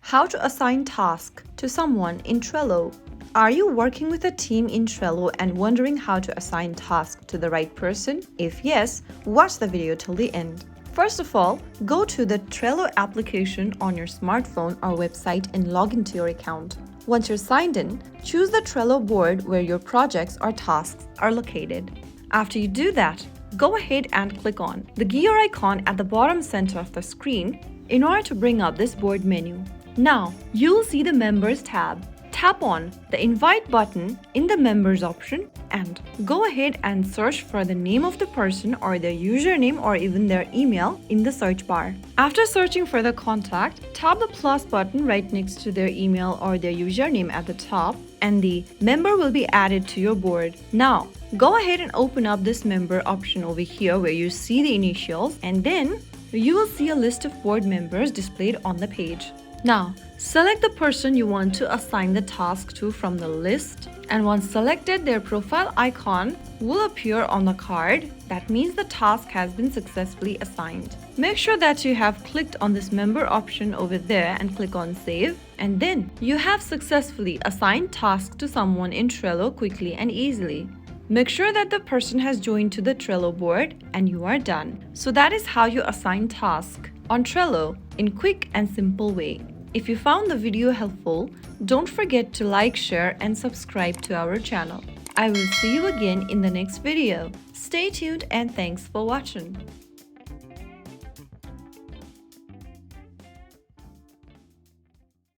How to assign tasks to someone in Trello. Are you working with a team in Trello and wondering how to assign tasks to the right person? If yes, watch the video till the end. First of all, go to the Trello application on your smartphone or website and log into your account. Once you're signed in, choose the Trello board where your projects or tasks are located. After you do that, go ahead and click on the gear icon at the bottom center of the screen in order to bring up this board menu. Now, you'll see the Members tab. Tap on the Invite button in the Members option and go ahead and search for the name of the person or their username or even their email in the search bar. After searching for the contact, tap the plus button right next to their email or their username at the top and the member will be added to your board. Now, go ahead and open up this member option over here where you see the initials and then you will see a list of board members displayed on the page. Now, select the person you want to assign the task to from the list, and once selected, their profile icon will appear on the card. That means the task has been successfully assigned. Make sure that you have clicked on this member option over there and click on Save, and then you have successfully assigned tasks to someone in Trello quickly and easily. Make sure that the person has joined to the Trello board and you are done. So that is how you assign tasks on Trello in quick and simple way. If you found the video helpful, don't forget to like, share and subscribe to our channel. I will see you again in the next video. Stay tuned and thanks for watching.